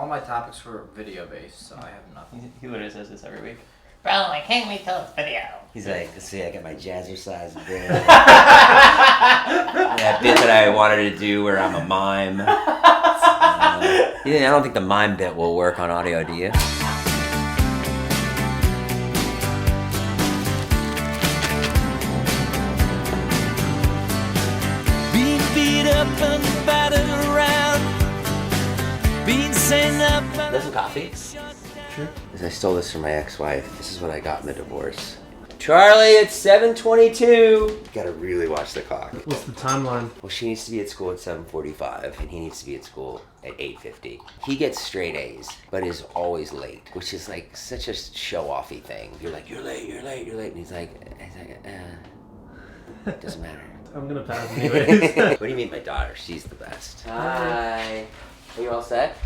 my topics were video based, so I have nothing. He literally says this every week. Bro, I can't wait till it's video. He's like, see, I got my jazzercise bit. That bit that I wanted to do where I'm a mime. I don't think the mime bit will work on audio, do you? Being beat up and battered around. Being sent up. Want some coffee? Sure. I stole this from my ex-wife. This is what I got in the divorce. Charlie, it's 7:22. Gotta really watch the clock. What's the timeline? Well, she needs to be at school at 7:45, and he needs to be at school at 8:50. He gets straight A's, but is always late, which is like such a show-offy thing. You're like, you're late, and he's like, doesn't matter. I'm gonna pass anyways. What do you mean my daughter? She's the best. Hi. Are you all set?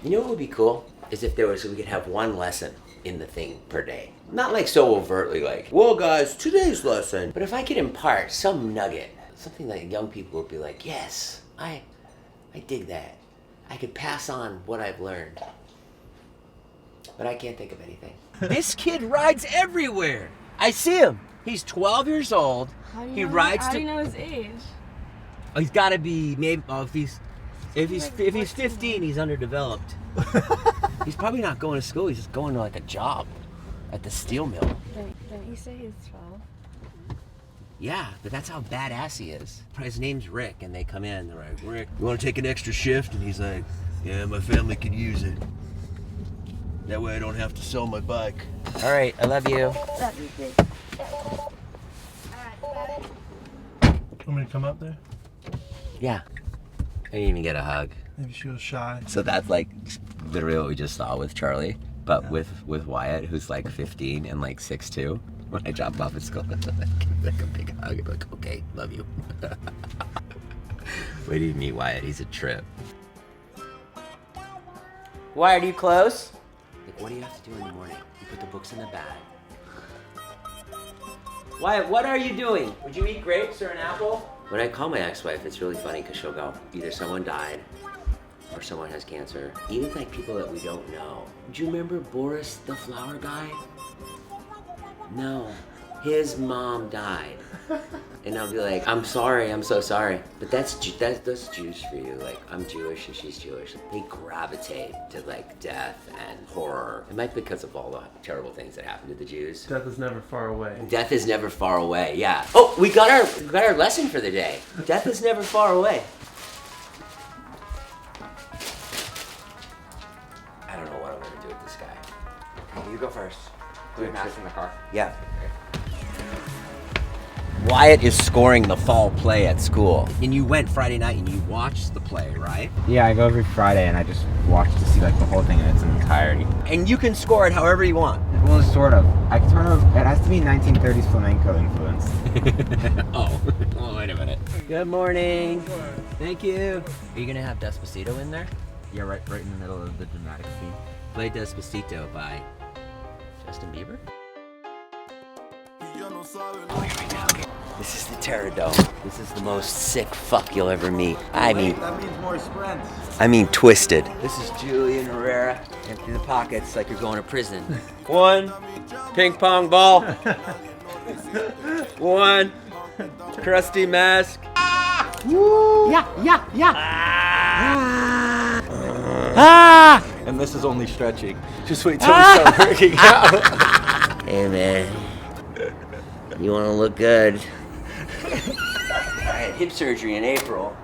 You know what would be cool? Is if we could have one lesson in the thing per day. Not like so overtly like, well guys, today's lesson. But if I could impart some nugget, something that young people would be like, yes, I dig that. I could pass on what I've learned. But I can't think of anything. This kid rides everywhere. I see him. He's 12 years old. How do you He know rides How to... do you know his age? Oh, he's gotta be maybe, if he's 15, he's underdeveloped. He's probably not going to school. He's just going to like a job at the steel mill. Didn't you say he's 12? Yeah, but that's how badass he is. His name's Rick, and they come in. They're like, Rick, you want to take an extra shift? And he's like, yeah, my family could use it. That way I don't have to sell my bike. All right, I love you. That'd be great. Want me to come up there? Yeah. I didn't even get a hug. Maybe she was shy. So that's like literally what we just saw with Charlie, but with Wyatt, who's like 15 and like 6'2". When I drop him off at school, give like a big hug. I'm like, okay, love you. Wait till you meet Wyatt. He's a trip. Wyatt, are you close? Like, what do you have to do in the morning? You put the books in the bag. Wyatt, what are you doing? Would you eat grapes or an apple? When I call my ex-wife, it's really funny because she'll go, either someone died or someone has cancer. Even like people that we don't know. Do you remember Boris, the flower guy? No, his mom died. And I'll be like, I'm sorry, I'm so sorry. But that's Jews for you. Like, I'm Jewish and she's Jewish. They gravitate to like death and horror. It might be because of all the terrible things that happened to the Jews. Death is never far away. Death is never far away, yeah. Oh, we got our lesson for the day. Death is never far away. I don't know what I'm gonna do with this guy. Okay, you go first. Do we match in the car? Yeah. Wyatt is scoring the fall play at school. And you went Friday night and you watched the play, right? Yeah, I go every Friday and I just watch to see like the whole thing in its entirety. And you can score it however you want. Well, sort of. It has to be 1930s flamenco influence. Oh, wait a minute. Good morning. Thank you. Are you gonna have Despacito in there? Yeah, right in the middle of the dramatic scene. Play Despacito by Justin Bieber. Oh, here we go. This is the Terradome. This is the most sick fuck you'll ever meet. I mean, that means more sprints. I mean twisted. This is Julian Herrera. Empty the pockets like you're going to prison. One ping pong ball. One crusty mask. Woo! Yeah. And this is only stretching. Just wait till we start working out. Hey man, you want to look good? I had hip surgery in April.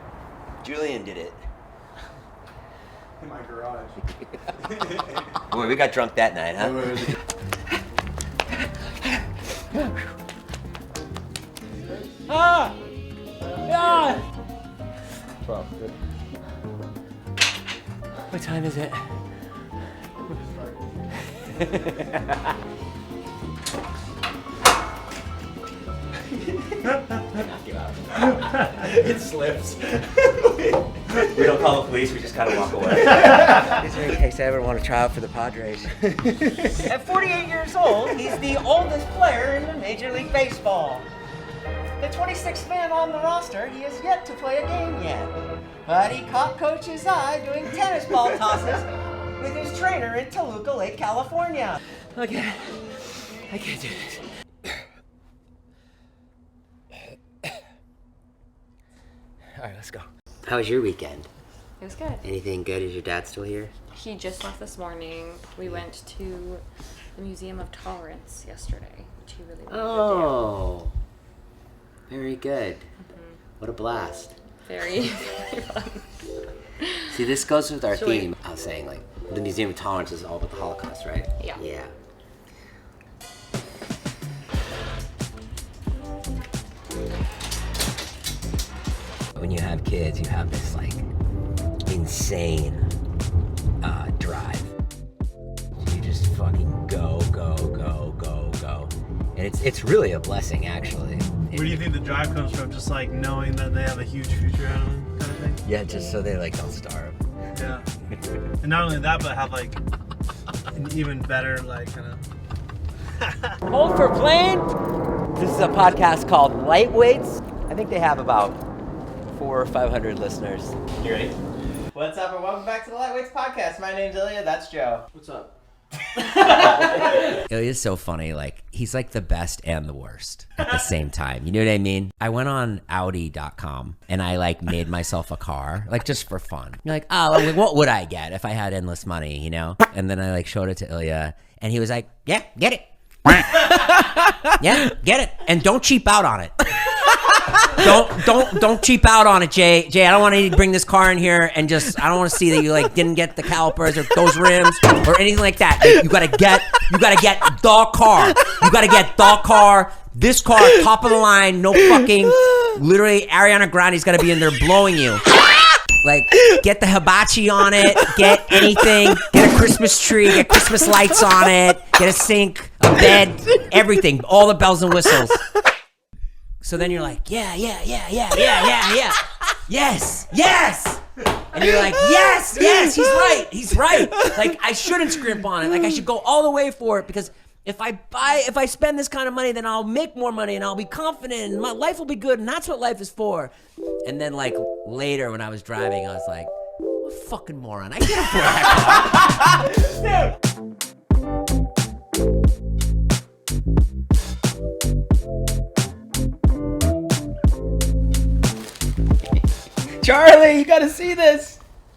Julian did it. In my garage. Boy, we got drunk that night, huh? Good. What time is it? It slips. We don't call the police, we just kind of walk away. Is there in case I ever want to try out for the Padres? At 48 years old, he's the oldest player in Major League Baseball. The 26th man on the roster, he has yet to play a game yet. but he caught Coach's eye doing tennis ball tosses with his trainer in Toluca Lake, California. Okay, I can't do this. All right, let's go. How was your weekend? It was good. Anything good? Is your dad still here? He just left this morning. We went to the Museum of Tolerance yesterday, which he really wanted Oh, very good. What a blast. to do. Very, very fun. See, this goes with our Should we- theme. I was saying, like, the Museum of Tolerance is all about the Holocaust, right? Yeah. Yeah. When you have kids, you have this, like, insane drive. You just fucking go. And it's really a blessing, actually. Where do you think the drive comes from? Just like knowing that they have a huge future out of them, kind of thing? Yeah, just so they, like, don't starve. Yeah. And not only that, but have like an even better, like, kind of. Hold for plane. This is a podcast called Lightweights. I think they have about 400 or 500 listeners. You ready? What's up, and welcome back to the Lightweights podcast. My name's Ilya. That's Joe. What's up? Ilya's so funny. Like, he's like the best and the worst at the same time. You know what I mean? I went on Audi.com and I like made myself a car, like just for fun. You're like, oh, like, what would I get if I had endless money, you know? And then I like showed it to Ilya and he was like, yeah, get it. Yeah, get it. And don't cheap out on it. Don't cheap out on it, Jay. I don't want to bring this car in here and just, I don't want to see that you like didn't get the calipers or those rims or anything like that. Like, you gotta get the car. You gotta get the car. This car, top of the line, no fucking, literally Ariana Grande's gotta be in there blowing you. Like, get the hibachi on it, get anything, get a Christmas tree, get Christmas lights on it, get a sink, a bed, everything, all the bells and whistles. So then you're like, yeah. Yes. And you're like, yes, he's right. Like, I shouldn't scrimp on it. Like, I should go all the way for it because if I spend this kind of money, then I'll make more money and I'll be confident and my life will be good and that's what life is for. And then like later when I was driving, I was like, what a fucking moron. I can't afford that car. Charlie, you gotta see this.